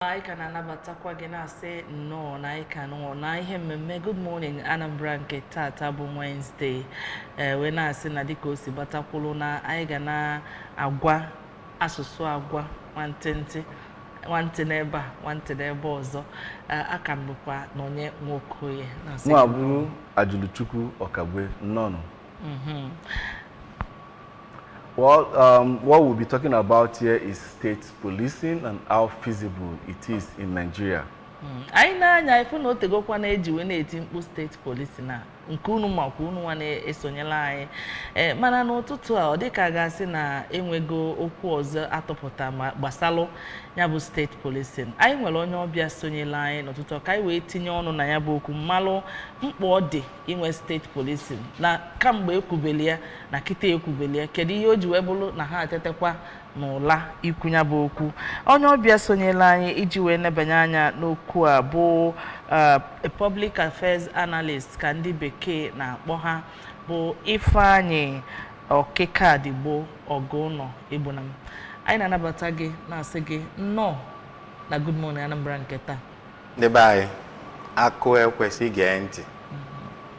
I can anabatakwa gị na-asị nnọọ na anyị ka nọ na ihe mmemme Good Morning Anambra nke tata bụ Wednesday wee na-asị na dịka o si gbatakwulu na anyị ga na-agwa asụsụ agwa nwantị n'ebe a nwantị n'ebe ọzọ aka m bụkwa na onye Nwokoye na-asị nwa abụrụ Ajuluchukwu Ọkagwe nnọọ. Well, what we'll be talking about here is state policing and how feasible it is in Nigeria. Anyị na-anya ifu na otegokwa na-eji we na-eti mkpu state police na nke unu makwa unu nwa na-esonyela anyị mana n'ụtụtụ a ọ dịka gasị na enwego okwu ọzọ atọpụta ma gbasalụ ya bụ state policing. Anyị nwere onye ọbịa sonyela anyị n'ụtụtụ ka anyị wee tinye ọnụ na ya bụ okwu mmalụ mkpa ọ dị inwe state policing na kamgbe ekwubeli ya na kịta ekwubeli ya kedu ihe o ji wee bụrụ na ha atetekwa n'ụla ikwunya bụ okwu. Onye ọbịa sonyela anyị iji wee nebanye anya n'okwu a bụ a public affairs analyst ka ndị bekee na-akpọ ha bụ Ifeanyi Okekadigbo Ọgụnọ Egbunam. Anyị na-anabata gị na-asị gị nnọọ na Good Morning Anambra nke taa. Ndị be anyị akụ ekwesị gee ntị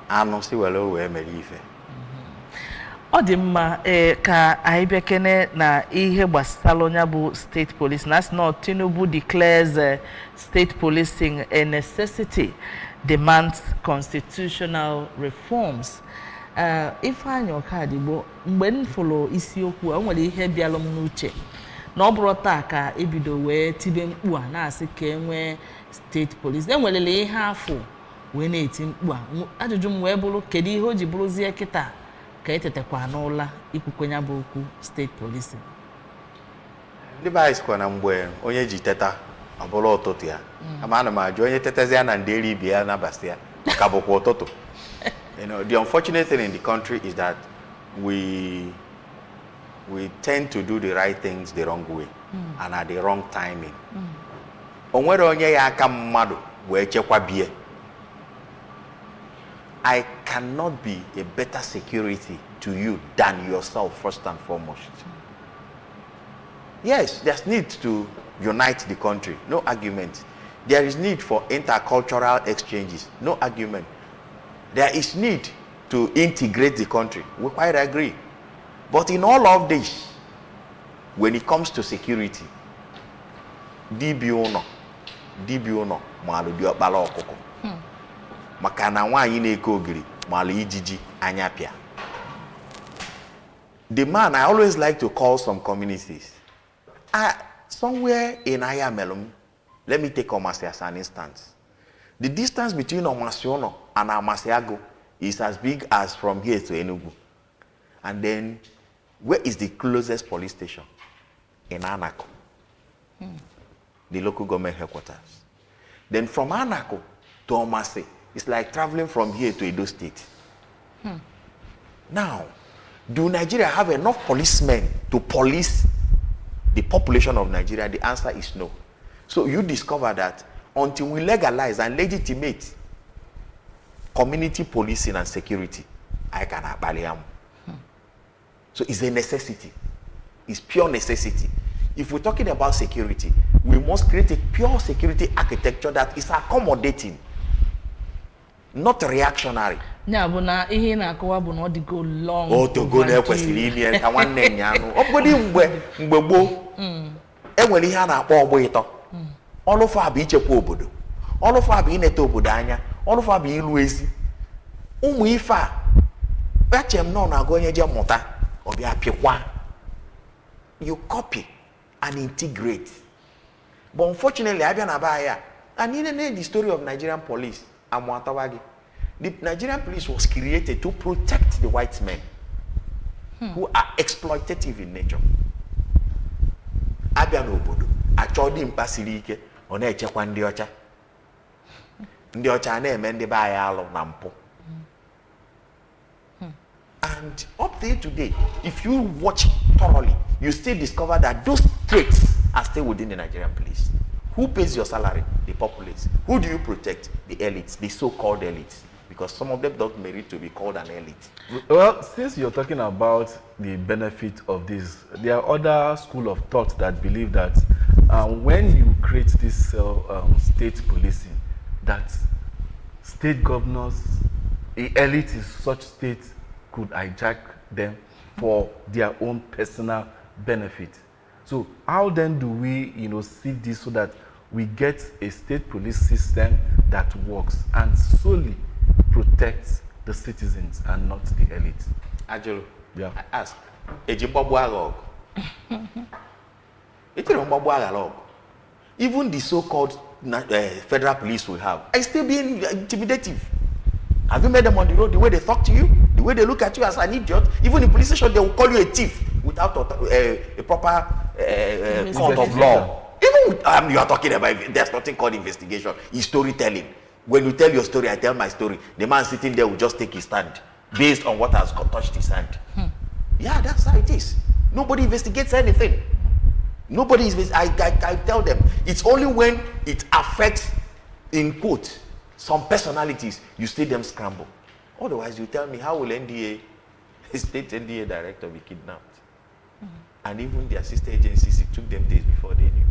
anụ si wee mere ife. Ọ dị mma ka anyị bekene na ihe gbasara onye bụ state police na asị Tinubu declares state policing a necessity, demands constitutional reforms. Ifeanyi Okadigbo mgbe m fụrụ isiokwu a nwere ihe bịalụ m n'uche na ọ bụrụ taa ka ebido wee tibe mkpu a na-asị ka enwee state police enwerele ihe afọ wee na-eti mkpu a ajụjụ m wee bụrụ kedu ihe o ji bụrụzie kịta ka etetekwa n'ụla ikwukwenya bụ okwu state policing. Ndị be anyị sikwa na mgbe onye ji teta ọ bụrụ ụtụtụ ya ama ana m ajụ onye tetezi ya na ndị eri ibe ya nabasị ya ka bụkwa ụtụtụ. You know, the unfortunate thing in the country is that we tend to do the right things the wrong way and at the wrong timing. O nwere onye ya aka mmadụ wee chekwa bie. I cannot be a better security to you than yourself first and foremost. Yes, there's need to unite the country, no argument. There is need for intercultural exchanges, no argument. There is need to integrate the country, we quite agree. But in all of this, when it comes to security, DBO no, malu di okpala okuko. Maka na nwaanyị na-eke ogiri malu ijiji anya pịa. The man I always like to call some communities. Somewhere in Ayamelum, let me take Omasi as an instance. The distance between Omasiono and Amasiago is as big as from here to Enugu. And then, where is the closest police station? In Anako, the local government headquarters. Then from Anako to Omasi, it's like traveling from here to Edo State. Now, do Nigeria have enough policemen to police the population of Nigeria? The answer is no. So you discover that until we legalize and legitimate community policing and security, I can abaliam. So it's a necessity. It's pure necessity. If we're talking about security, we must create a pure security architecture that is accommodating, not reactionary. Yeah, but now ihe na-akọwa bụ na ọ dịgo long. O to go na kwesịrị ime ka nwanne nya anụ. Ọ bụrụ mgbe gboo enwere ihe a na-akpọ ọgbọ ịtọ. Ọlụfa bụ ichekwa obodo. Ọlụfa bụ inete obodo anya. Ọlụfa bụ ilu ezi. Ụmụ ife a echem nọ na-agụ onye je mụta ọ bịa pịkwa. You copy and integrate. But unfortunately, abịa na ba ya. And in the story of Nigerian police, the Nigerian police was created to protect the white men who are exploitative in nature. Abia n'obodo achọdị mkpa siri ike ọ na-echekwa ndị ọcha. Ndị ọcha na-eme ndị be anyị alụ na mpụ. And up till today, if you watch thoroughly, you still discover that those traits are still within the Nigerian police. Who pays your salary? The populace. Who do you protect? The elites, the so-called elites. Because some of them don't merit to be called an elite. Well, since you're talking about the benefit of this, there are other school of thought that believe that when you create this state policing, that state governors, the elite in such state could hijack them for their own personal benefit. So how then do we, see this so that we get a state police system that works and solely protects the citizens and not the elite? Ajulu, yeah. I ask. Even the so-called federal police we have, are still being intimidative. Have you met them on the road? The way they talk to you, the way they look at you as an idiot. Even in police station, they will call you a thief without a proper court of law. Even you are talking about, there's nothing called investigation. It's storytelling. When you tell your story, I tell my story. The man sitting there will just take his stand based on what has touched his hand. Yeah, that's how it is. Nobody investigates anything. Nobody is. I tell them, it's only when it affects, in quote, some personalities, you see them scramble. Otherwise, you tell me, how will NDA, state NDA director, be kidnapped? And even their sister agencies, it took them days before they knew.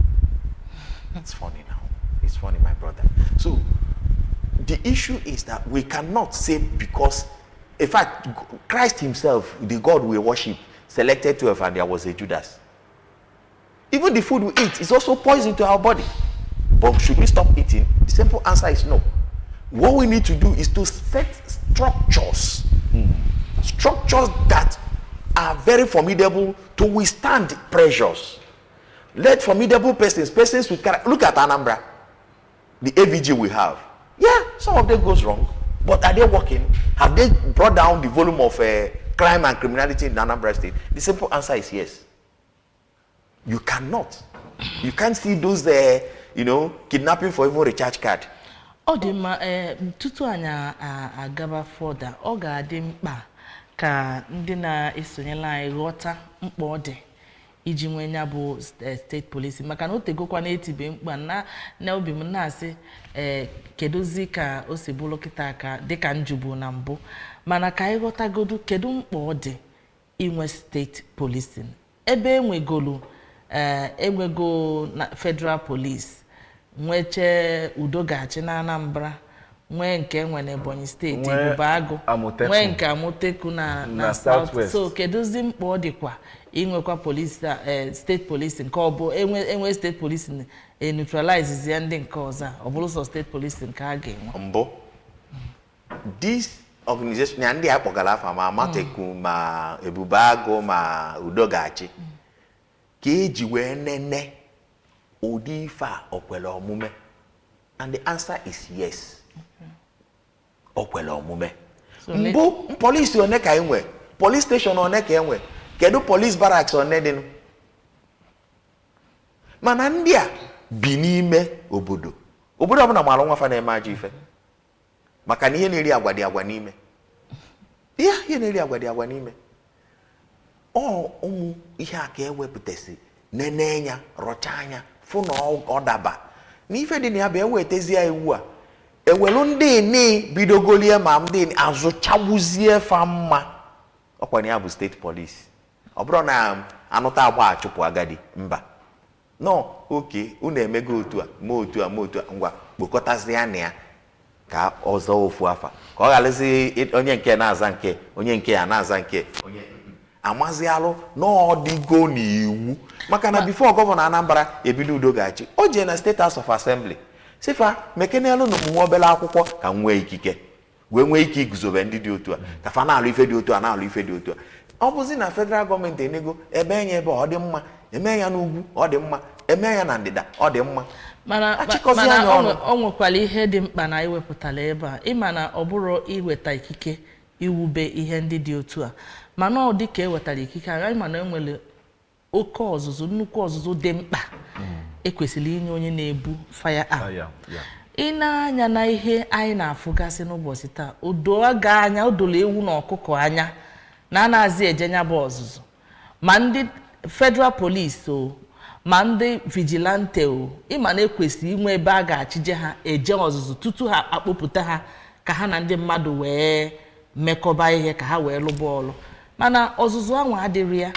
It's funny now. It's funny, my brother. So, the issue is that we cannot say because, in fact, Christ himself, the God we worship, selected 12 and there was a Judas. Even the food we eat is also poison to our body. But should we stop eating? The simple answer is no. What we need to do is to set structures. Structures that are very formidable to withstand pressures. Let formidable persons with character. Look at Anambra, the AVG we have. Yeah, some of them goes wrong. But are they working? Have they brought down the volume of crime and criminality in Anambra State? The simple answer is yes. You cannot. You can't see those kidnapping for even recharge card. Tutu anya agaba further, ọ ga-adị mkpa ka ndị na-esonyela anyị ghọta mkpa ọ dị iji nwenya bụ state police maka na o tegokwa na etibe mkpa na obi m na-asị kedozi ka o si bụrụ kịta aka dịka njubu na mbụ mana ka anyị ghọtagodu kedu mkpa ọ dị inwe state policing ebe enwegolu na federal police nweche udo gachi na Anambra nwe nke nwe na Ebonyi State Ibubago nwe nke Amoteku na South so keduzi mkpa ọ dịkwa inwekwa police state police nke ọ bụ enwe state police neutralize ya ndị nke ọzọ ọ bụrụ so state police nke a ga-enwe mbụ this organization ya ndị akpọgara afa ma Amoteku ma Ibubago ma udo gachi ka eji wee nene ụdị ife a okwele omume and the answer is yes. Okwele omume. Mbụ police one ka enwe, police station one ka enwe, kedu police barracks one dị nụ. Mana ndị a bi n'ime obodo. Obodo ọbụla mara nwa fa na-eme ajọ ife. Maka na ihe na-eri agwa dị agwa n'ime. Ihe na-eri agwa dị agwa n'ime. Ụmụ ihe a ka ewepụtasị nene nya rọcha anya fụ na ọ daba n'ife dị na ya bụ ewetezi ya iwu a ewelu ndị ni bidogolie ma ndị azụchagbuzie fa mma ọkwa na ya bụ steeti police ọ bụrụ na anụta agba achụpụ agadi mba no oke unu emego otu a ma otu a ngwa kpokọtazi ya na ya ka ọzọ ofu afa ka ọ gharazi onye nke na-aza nke onye nke ya na-aza nke onye amazialụ n'ọdịgo n'iwu maka na before gọvanọ Anambra ebido udo gachi o jee na State House of Assembly sifa mekenelu na ụmụ obere akwụkwọ ka nwee ikike wee nwee ike iguzobe ndị dị otu a ka fa na-alụ ife dị otu a na-alụ ife dị otu a ọ bụzi na federal gọọmenti enego ebe enye ebe ọ dị mma eme ya n'ugwu ọ dị mma eme ya na ndịda ọ dị mma mana ọ nwekwara ihe dị mkpa na iwepụtala ebe a ịma na ọ bụrụ iweta ikike iwube ihe ndị dị otu a mana ọ dị ka ewetara ikike anyị mana enwere oke ọzụzụ nnukwu ọzụzụ dị mkpa ekwesịrị inye onye na-ebu fire arm ị na-anya na ihe anyị na-afụgasị n'ụbọchị taa o dolo ewu na ọkụkọ anya na anaghịzi ejenya bụ ọzụzụ ma ndị federal police o ma ndị vigilante o ịma na ekwesịrị inwe ebe a ga-achije ha eje ọzụzụ tutu ha akpọpụta ha ka ha na ndị mmadụ wee mekọba ihe ka ha wee lụba ọlụ mana ọzụzụ ahụ adịrị ya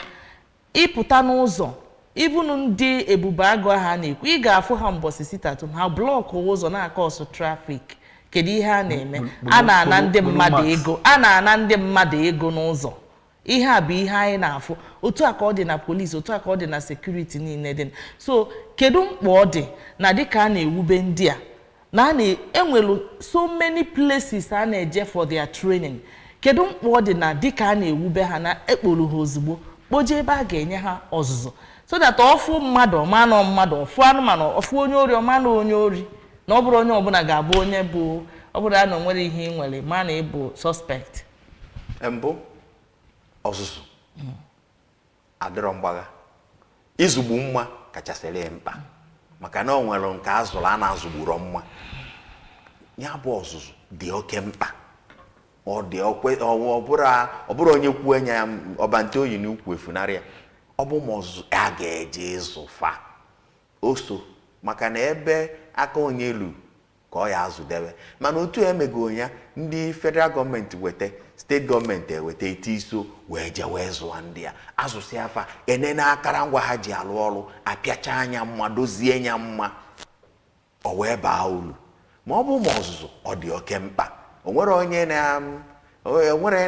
ịpụta n'ụzọ even ndị ebube agụ ha na-ekwu ị ga-afụ ha mbọsị sitatum ha blọkụ ụzọ na-akọsụ trafik. Kedu ihe a na-eme? A na-ana ndị mmadụ ego, a na-ana ndị mmadụ ego n'ụzọ. Ihe a bụ ihe anyị na-afụ. Otu a ka ọ dị na polisi, otu a ka ọ dị na sekuriti niile dị. So kedu mkpa ọ dị na dịka a na-ewube ndị a na enwelu so many places a na-eje for their training? Kedu mkpa ọ dị na dịka a na-ewube ha na ekporo ha ozugbo kpoje ebe a ga-enye ha ọzụzụ so that ọfụ mmadụ ọmanụ mmadụ, ọfụ anụmanụ ọfụ onye ori ọmanụ onye ori, na ọ bụrụ onye ọbụla ga-abụ onye bụ ọ bụrụ na nwere ihe ị nwere ma na ịbụ suspect. Mbụ ọzụzụ adịrọ mgbagha, izugbu mma kachasịrị mkpa maka na o nwere nke azụrụ a na-azụgburo mma. Ya bụ ọzụzụ dị oke mkpa. Ọ dị ọ bụrụ onye kwuo enya ya ọbante oyi na ukwu efunarị ya. Ọ bụ ma ọzụzụ a ga-eje ịzụfa oso maka na ebe aka onye elu ka ọ ya azụdebe. Mana otu emego ya ndị federal gọọmenti weta, steeti gọọmenti eweta ite iso wee je wee zụwa ndị a azụsị afa enene akara ngwa ha ji alụ ọrụ apịacha anya mma dozie nya mma o wee baa uru. Ma ọ bụ ma ọzụzụ ọ dị oke mkpa. O nwere onye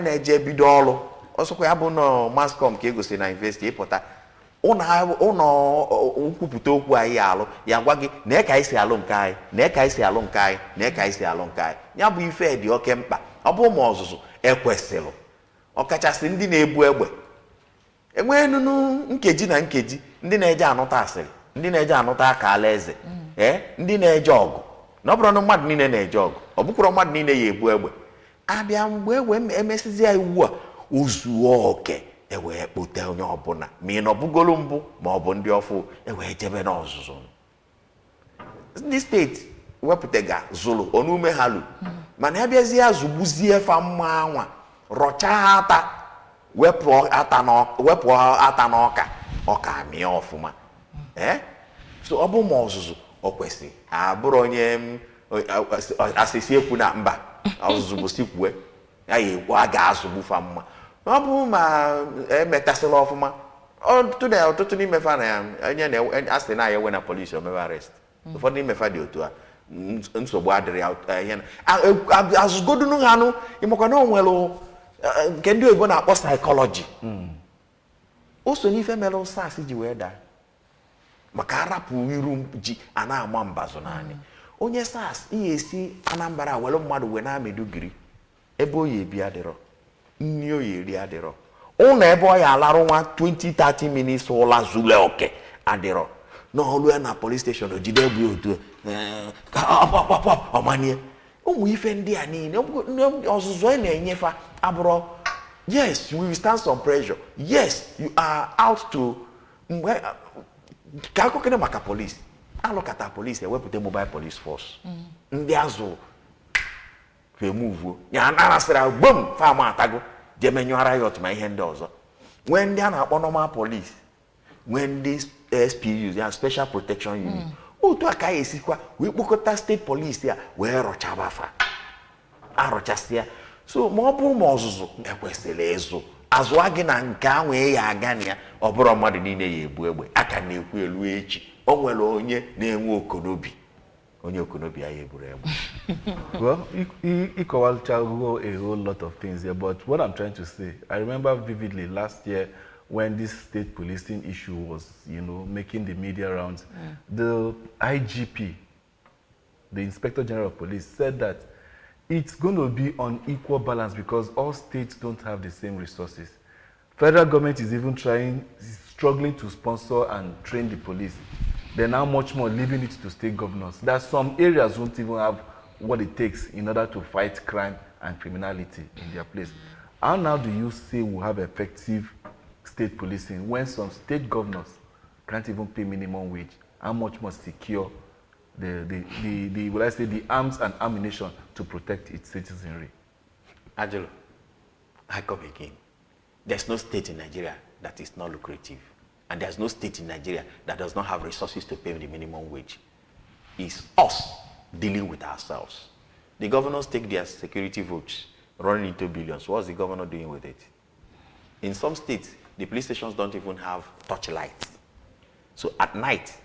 na-eje bido ọrụ ọsọkwa ya bụ nọ mascom ka egosiri na university ịpụta ụlọ nkwupụta okwu anyị alụ ya gwa gị na ka anyị si alụ nke anyị, na ka anyị si alụ nke anyị, na ka anyị si alụ nke anyị. Ya bụ ife dị oke mkpa. Ọ bụ ma ọzụzụ ekwesịrị ọkachasị ndị na-ebu egbe. Enwee nụnụ nkeji na nkeji ndị na-eje anụta asịrị, ndị na-eje anụta aka ala eze, ndị na-eje ọgụ. Na ọ bụrụ na mmadụ niile na-eje ọgụ, ọ bụkwara mmadụ niile ya ebu egbe. Abịa mgbe egbe emesizi ya iwu a ozuo oke ewee kpote onye ọbụla ma ị nọbugolo mbụ ma ọ bụ ndị ọfụ ewee jebe n'ọzụzụ. Ndị steeti wepụtaga zụrụ onume ha lu mana abịazi ya zụgbuzie fa mma anwa rọchaa ata wepụ ata n'ọka ọka mịa ọfụma. So ọ bụ ma ọzụzụ o kwesị abụrụ onye asịsị ekwu na mba ọzụzụ bụ sikwue ya ekwu a ga-azụgbu fa mma. Ọ bụ ma emetasịla ọfụma ọtụtụ n'ime fa na ya onye na-asị na ya ewe na polisi omebe arrest. Ụfọdụ n'ime fa dị otu a nsogbu adịrị ya ihe azụgodunu ha nụ ịmakwa na o nwere nke ndị oyibo na-akpọ saịkọlọji. O so n'ife mere SARS ji wee daa maka arapụ iru ji a na-ama mbazụ n'anya. Onye SARS ihe esi Anambra were mmadụ wee na Maiduguri ebe oyi ebi adịrọ, nni oyi eri adịrọ, ụlọ ebe ọ ya alarụ nwa 20-30 minutes ụla zule oke adịrọ. N'ọlụ ya na police station o jide egbe otu ọmanie. Ụmụ ife ndị a niile ọzụzụ anyị na-enyefa abụrụ yes we will stand some pressure, yes you are out to mgbe ka akụkene maka polisi alụkata polisi ewepụta mobile police force ndị azụ femuvuo ya narasịra gbom fama atago jemenyụara ya ọtụma ihe ndị ọzọ. Nwee ndị a na-akpọ normal police, nwee ndị SPUs ya special protection unit. Otu aka ya esikwa wee kpokọta steeti polisi ya wee rọchaba fa arụchasịa. So ma ọ bụrụ ma ọzụzụ ekwesịrị ịzụ azụa gị na nke ahụ ya aga na ya ọ bụrụ mmadụ niile ya ebu egbe aka na-ekwu elu echi o nwere onye na-enwe okonobi, onye okonobi ya eburu egbe. Well, you go a whole lot of things here, but what I'm trying to say, I remember vividly last year when this state policing issue was, making the media rounds, the IGP, the Inspector General of Police, said that it's going to be on equal balance because all states don't have the same resources. Federal government is even struggling to sponsor and train the police. They're now much more leaving it to state governors. That some areas won't even have what it takes in order to fight crime and criminality in their place. How now do you say we'll have effective state policing when some state governors can't even pay minimum wage? How much more secure the arms and ammunition to protect its citizenry? Angelo, I come again. There's no state in Nigeria that is not lucrative. And there's no state in Nigeria that does not have resources to pay the minimum wage. It's us dealing with ourselves. The governors take their security votes, running into billions. What's the governor doing with it? In some states, the police stations don't even have torchlights. So at night,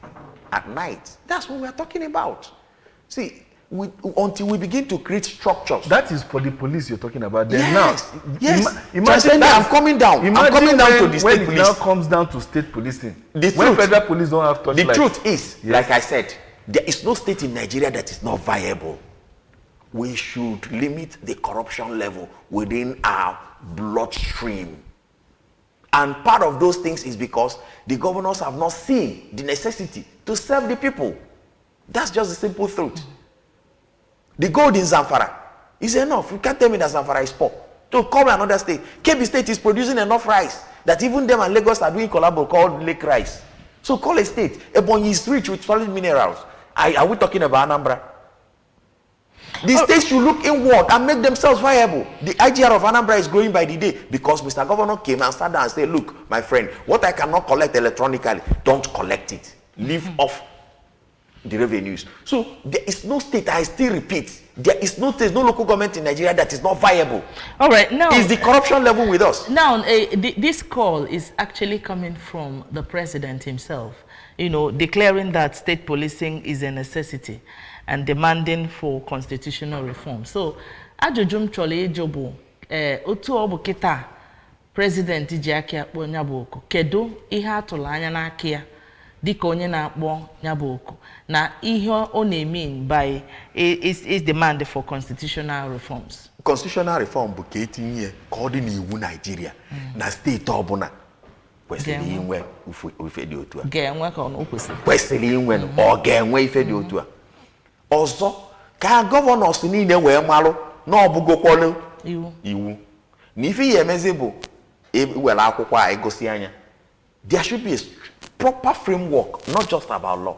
that's what we are talking about. See, until we begin to create structures. That is for the police you're talking about. Then Yes, now, yes. imagine I'm coming down. I'm coming down to the state when it police. now comes down to state policing. The when truth, federal police don't have touch. The truth is, like I said, there is no state in Nigeria that is not viable. We should limit the corruption level within our bloodstream. And part of those things is because the governors have not seen the necessity to serve the people. That's just the simple truth. The gold in Zamfara is enough. You can't tell me that Zamfara is poor. To come another state, Kebbi State is producing enough rice that even them and Lagos are doing collabo called Lake Rice. So call a state. Ebonyi is rich with solid minerals. Are we talking about Anambra? The states should look inward and make themselves viable. The IGR of Anambra is growing by the day because Mr. Governor came and sat down and said, look, my friend, what I cannot collect electronically, don't collect it. Leave off the revenues. So there is no state, I still repeat, there is no state, no local government in Nigeria that is not viable. All right, now is the corruption level with us? Now, this call is actually coming from the president himself, you know, declaring that state policing is a necessity and demanding for constitutional reform. So, ajụjụ m chọrọ ịjụ bụ otu ọ bụ kịta president ji aka akpọ nya bụ oku kedu ihe atụrụ anya n'aka ya dịka onye na-akpọ nya bụ oku na ihe ọ na-mean by is demand for constitutional reforms. Constitutional reform bụ ka etinye ka ọ dị n'iwu Nigeria na steeti ọbụla kwesịrị inwe ife dị otu a. Ga-enwe ka ọ kwesịrị. Kwesịrị inwe ọ ga-enwe ife dị otu a. Ọzọ ka gọvanọs niile wee malụ na ọbụgokwolu iwu na ife ya emezi bụ were akwụkwọ a egosi anya. There should be a proper framework, not just about law,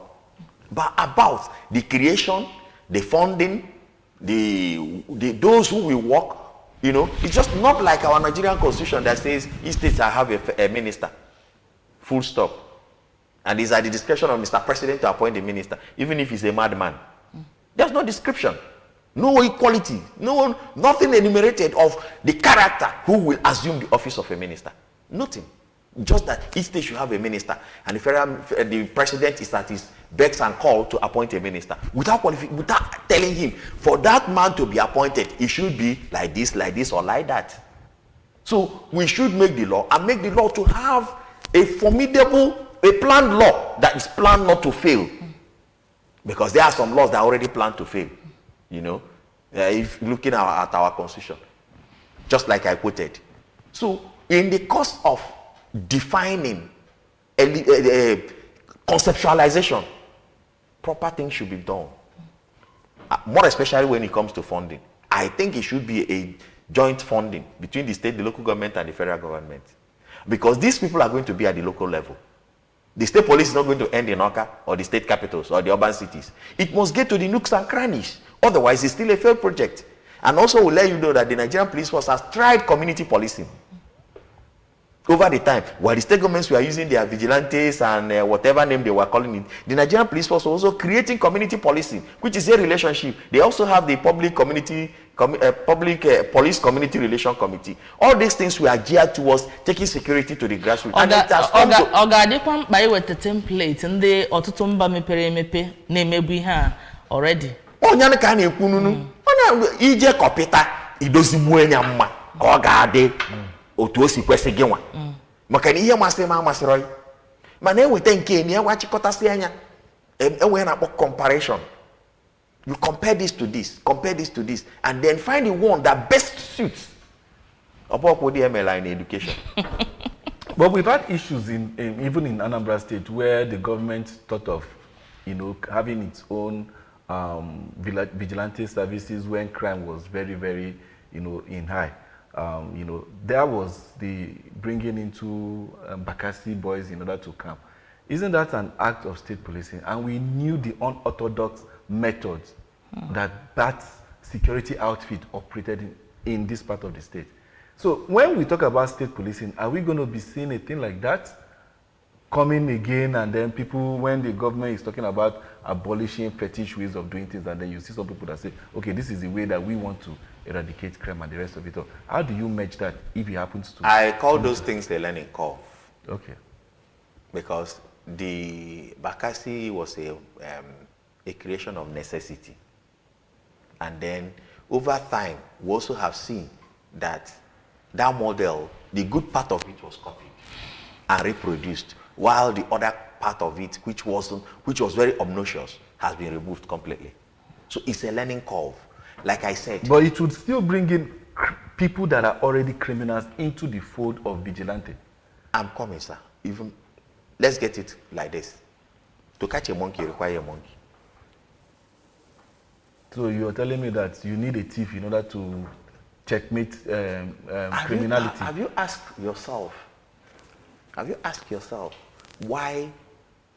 but about the creation, the funding, those who will work. You know, it's just not like our Nigerian constitution that says each state shall have a minister. Full stop. And it's at the discretion of Mr. President to appoint a minister, even if he's a madman. There's no description, no equality, nothing enumerated of the character who will assume the office of a minister. Nothing. Just that each state should have a minister, and the president is at his beck and call to appoint a minister without telling him for that man to be appointed, it should be like this, or like that. So we should make the law and make the law to have a formidable, a planned law that is planned not to fail. Because there are some laws that are already planned to fail, you know, if looking at our constitution, just like I quoted. So in the course of defining conceptualization, proper things should be done. More especially when it comes to funding. I think it should be a joint funding between the state, the local government, and the federal government. Because these people are going to be at the local level. The state police is not going to end in Oka or the state capitals or the urban cities. It must get to the nooks and crannies. Otherwise, it's still a failed project. And also, we'll let you know that the Nigerian police force has tried community policing over the time. While the state governments were using their vigilantes and whatever name they were calling it, the Nigerian police force was also creating community policing, which is a relationship. They also have the public police community relation committee. All these things were geared towards taking security to the grassroots. And it has come to... Ogadikwa mkpa iweta template ndị ọtụtụ mba mepere emepe na-emebu ihe a already. Onye ka na-ekwu nunu. Onye ije kọpịta idozigbu enya mma ka ọ ga-adị otu o si kwesị gị nwa. Maka na ihe masịrị m amasịrị ọyị. Mana eweta nke na ya chịkọtasị anya. Enwe na-akpọ comparison. You compare this to this, compare this to this, and then find the one that best suits. About what the MLI in education. But we've had issues even in Anambra State where the government thought of, you know, having its own vigilante services when crime was very, very, you know, in high. You know, there was the bringing into Bakassi boys in order to come. Isn't that an act of state policing? And we knew the unorthodox methods that security outfit operated in this part of the state. So when we talk about state policing, are we going to be seeing a thing like that coming again, and then people, when the government is talking about abolishing fetish ways of doing things, and then you see some people that say, okay, this is the way that we want to eradicate crime and the rest of it all. How do you match that if it happens to... I call those things the learning curve. Okay. Because the Bakassi was a creation of necessity. And then over time, we also have seen that that model, the good part of it was copied and reproduced, while the other part of it, which was very obnoxious, has been removed completely. So it's a learning curve, like I said. But it would still bring in people that are already criminals into the fold of vigilante. I'm coming, sir. Even let's get it like this: to catch a monkey, require a monkey. So you're telling me that you need a thief in order to checkmate criminality? Have you asked yourself why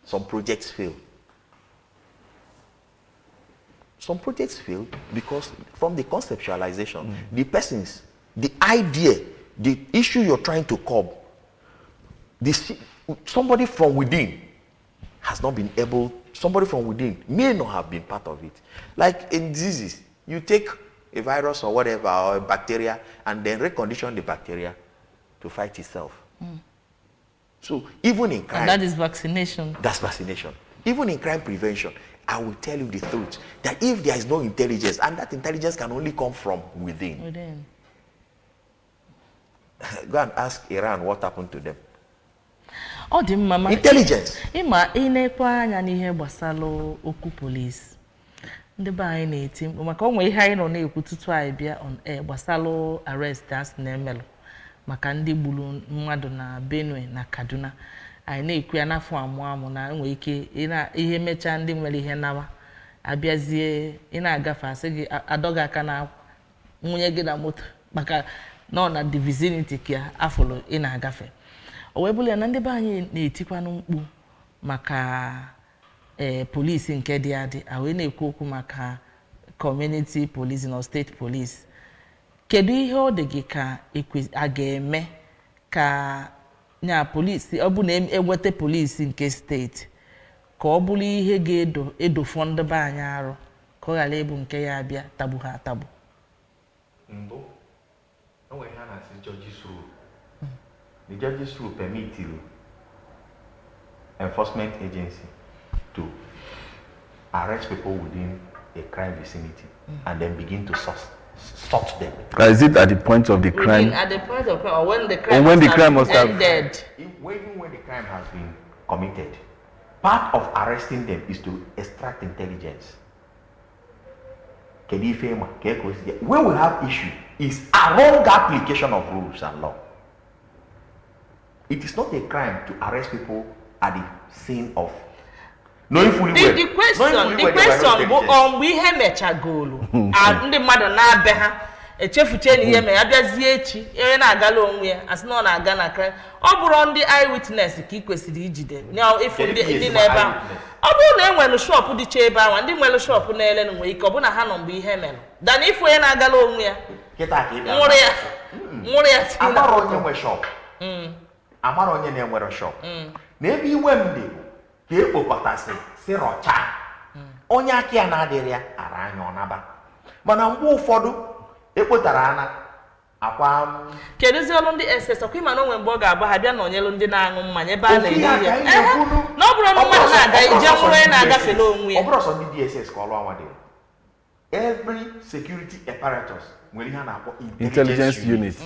some projects fail? Some projects fail because from the conceptualization, the idea, the issue you're trying to curb, somebody from within has not been able, somebody from within may not have been part of it. Like in diseases, you take a virus or whatever, or a bacteria, and then recondition the bacteria to fight itself. So even in crime... And that is vaccination. That's vaccination. Even in crime prevention, I will tell you the truth, that if there is no intelligence, and that intelligence can only come from within. Go and ask Iran what happened to them. Ọ dị mma intelligence. Ịma ịnekwa anya n'ihe gbasara okwu polisi. Ndị be anyị na-eti maka onwe ihe anyị nọ na-ekwu tutu anyị bịa gbasara arrest as na-emelụ maka ndị gburu mmadụ na Benue na Kaduna. Anyị na-ekwu ya n'afọ amụ na enwe ike ihe mecha ndị nwere ihe nawa abịazie ị na-agafe asị gị adọga aka na nwunye gị na moto maka nọ na the vicinity ka afọlọ ị na-agafe. O wee bụrụ ya na ndị be anyị na-etikwanụ mkpu maka polisi nke dị adị wee na-ekwu okwu maka community police na state police. Kedu ihe ọ dị gị ka a ga-eme ka nya polisi ọ bụ na eweta polisi nke steeti ka ọ bụrụ ihe ga-edofọ ndị be anyị arụ ka ọ ghara ịbụ nke ya abịa tagbu ha atagbu? Mbụ, o nwere ha na-asị judges rule. The judges rule permit the enforcement agency to arrest people within a crime vicinity and then begin to sort them. Is it at the point of the crime? At the point of crime, or when the crime, must have ended? Even when the crime has been committed, part of arresting them is to extract intelligence. Where we have issue is a wrong application of rules and law. It is not a crime to arrest people at the scene of knowing fully well. The question we have mecha goal and the mother na be ha echefuche ni ihe me abiazie echi ere na agala onwe ya as no na aga na crime. Ọ bụrụ ndị eyewitness ka ikwesịrị ijide now if ndị na ebe ọ bụrụ na enwere shop dị che ebe ahụ ndị nwere shop na ele nwe ike ọ bụ na ha nọ mgbe ihe mere dan if onye na agala onwe ya kịta ka ịbịa nwụrụ ya amara onye nwe shop amara onye na-enwere shop na ebe iwe m dị ka ekpokọtasị si rọcha onye aka ya na-adịrị ya ara anya ọnaba mana mgbe ụfọdụ ekpotara ana akwa kedụzi ọlụ ndị SS ọkwa ịma na onwe mgbe ọ ga-agba ha bịa na onyelu ndị na-aṅụ mmanya ebe a na-eri ya na ọ bụrụ na mmadụ na-aga ije nwụrụ onye na-agafe n'onwe ya ọ bụrụ sọ ndị DSS ka ọlụ anwa dị every security apparatus nwere ihe a na-akpọ intelligence unit.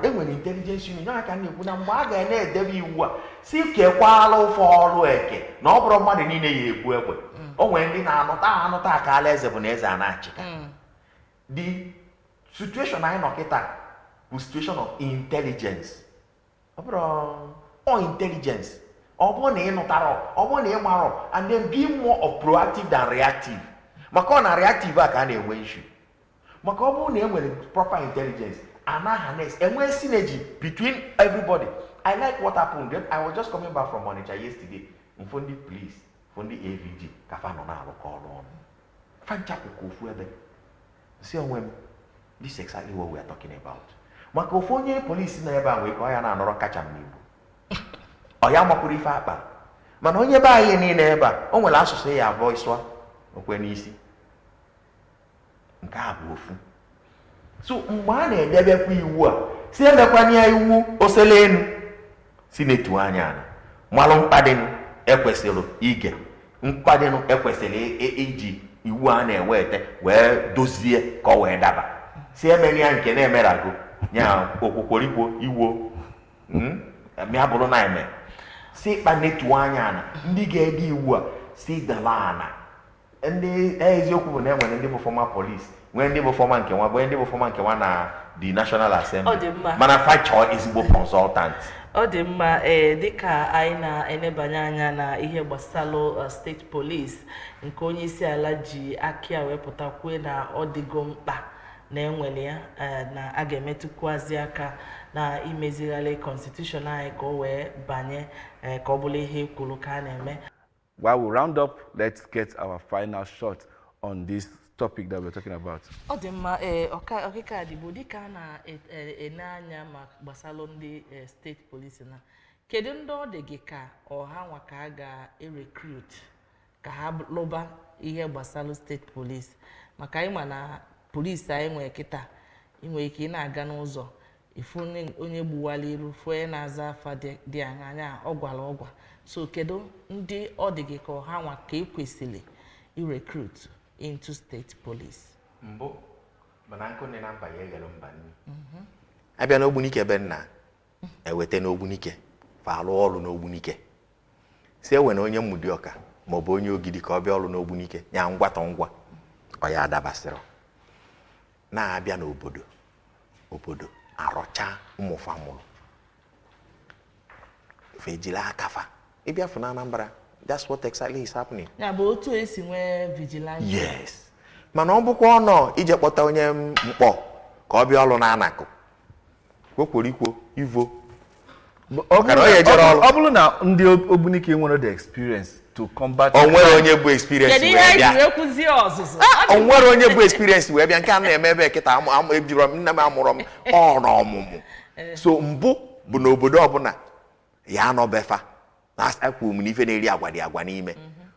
Enwere intelligence unit ya ka na-ekwu na mgbe a ga na-edebe iwu a si kekwala ụfọ ọrụ eke na ọ bụrụ mmadụ niile ya egbu egbe o nwere ndị na-anụta aka ala eze bụ na eze a na-achịka. The situation anyị nọ kịta bụ situation of intelligence. Ọ bụrụ intelligence ọ bụrụ na ị nụtara ọ bụrụ na ị marọ and then be more of proactive than reactive. Maka ọ na reactive a ka a na-enwe issue. Maka ọ bụrụ na e nwere proper intelligence and a synergy between everybody. I like what happened. Then I was just coming back from Onitsha yesterday. From the police, from the AVG, Kafano na call on. Fanchaku ebe. See when this is exactly what we are talking about. Makofonye police na ebe a we ko ya na anoro kacha mnibu. Oya makuri fa akpa. Mana onye ba ihe ni na ebe a, o nwere asụsụ ya voice wa okwe n'isi. Nke a bụ ofu. So mgbe a na-edebekwa iwu a si emekwanye iwu osele enu si netu anya ana malụ mkpadịnụ ekwesịrị ige mkpadịnụ ekwesịrị iji iwu a na-ewete wee dozie ka ọ wee daba si emeni ya nke na-emerago nya okwukworikwo iwo mịa bụrụ na eme si kpanetu anya na ndị ga-ede iwu a si dala ana ndị eziokwu bụ na enwere ndị bụ fọma polis nwee ndị bụ fọma nke nwa bụ ndị bụ fọma nke nwa na the National Assembly mana fachọ ezigbo consultant. Ọ dị mma dịka anyị na-enebanye anya na ihe gbasara steeti polis nke onye isi ala ji aka ya wepụta kwue na ọ dịgo mkpa na enwere ya na a ga-emetụkwazị aka na imezigharị constitution anyị ka o wee banye ka ọ bụrụ ihe kwuru ka a na-eme. While we round up, let's get our final shot on this topic that we're talking about. Ọ dị mma ọkịka adịgbo dịka a na-ene anya ma gbasara ndị steeti polisi na kedu ndị ọ dị gị ka ọha nwa ka a ga-erekrut ka ha lụba ihe gbasara steeti polisi maka anyị ma na polisi anyị nwere kịta inwe ike ị na-aga n'ụzọ ifu onye gbuwala iru fụ onye na-aza afa dị anya ọ gwara ọgwa so kedu ndị ọ dị gị ka ọha nwa ka ekwesịrị irekrut into state police? Mbụ mana nkụ dị na mba ya eghere mba nni abịa n'Ogbunike ebe nna eweta n'Ogbunike fa alụ ọrụ n'Ogbunike si ewe na onye Mmụdịọka maọbụ onye Ogidi ka ọ bịa ọrụ n'Ogbunike nya ngwatọ ngwa ọ ya adabasịrị na-abịa n'obodo arọcha ụmụfa mụrụ fejila akafa ịbịa fụ na Anambra. That's what exactly is happening. Yeah, but otu esi nwee vigilante. Yes. Mana ọ bụkwa ọnọ ije kpọta onye mkpọ ka ọ bịa ọrụ na-anakụ. Kwokworikwo ivo. Ọ bụrụ na ndị Ogbunike nwere the experience to combat. O nwere onye bụ experience wee bịa. Kedu ihe ekwuzi ọzụzụ? O nwere onye bụ experience wee bịa nke a na-eme ebe kịta ejiro m nne m amụrụ m ọrụ ọmụmụ. So mbụ bụ n'obodo ọbụla ya anọ befa. na-akwụ m n'ife na-eri agwa dị agwa n'ime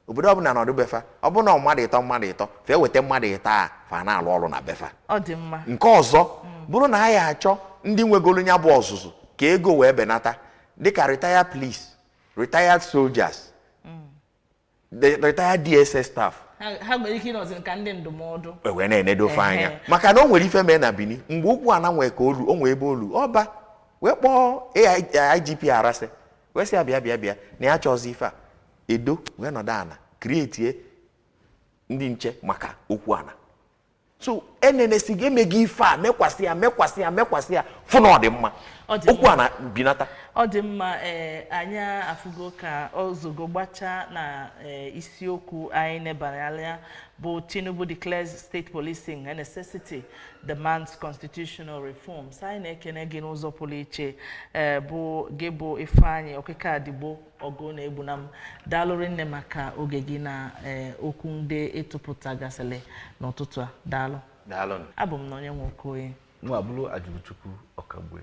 obodo ọbụla nọdụ befa ọ bụ na mmadụ ịtọ fee weta mmadụ ịtọ a fa na-alụ ọrụ na befa. Ọ dị mma. Nke ọzọ bụrụ na anyị achọ ndị nwegolu nya bụ ọzụzụ ka ego wee benata dịka retired police, retired soldiers, retired DSS staff ha nwere ike ịnọzi nka ndị ndụmọdụ wee na-enedofe anya maka na o nwere ife mee na Bini mgbe okwu a na nwee ka olu o nwee ebe olu ọba wee kpọọ IGP arasị wee sị bịa na ya chọzi ife a edo wee nọdụ ana krietie ndị nche maka okwu ana so enenesi ga-emegi ife a mekwasị ya fụ na ọ dị mma okwu ana binata. Ọ dị mma anyị afụgo ka ozogo gbacha na isiokwu anyị nebara anya bụ Tinubu declares state policing a necessity demands constitutional reforms. Anyị na-ekene gị n'ụzọ pụrụ iche bụ gị bụ Ifeanyị Okeke Adigbo Ogo na-egbunam daalụrị nne maka oge gị na okwu ndị etupụtagasịrị n'ụtụtụ a daalụ. Daalụ. Abụ m na onye nwe Okoye Nwa abụrụ Ajubuchukwu Ọkagbe.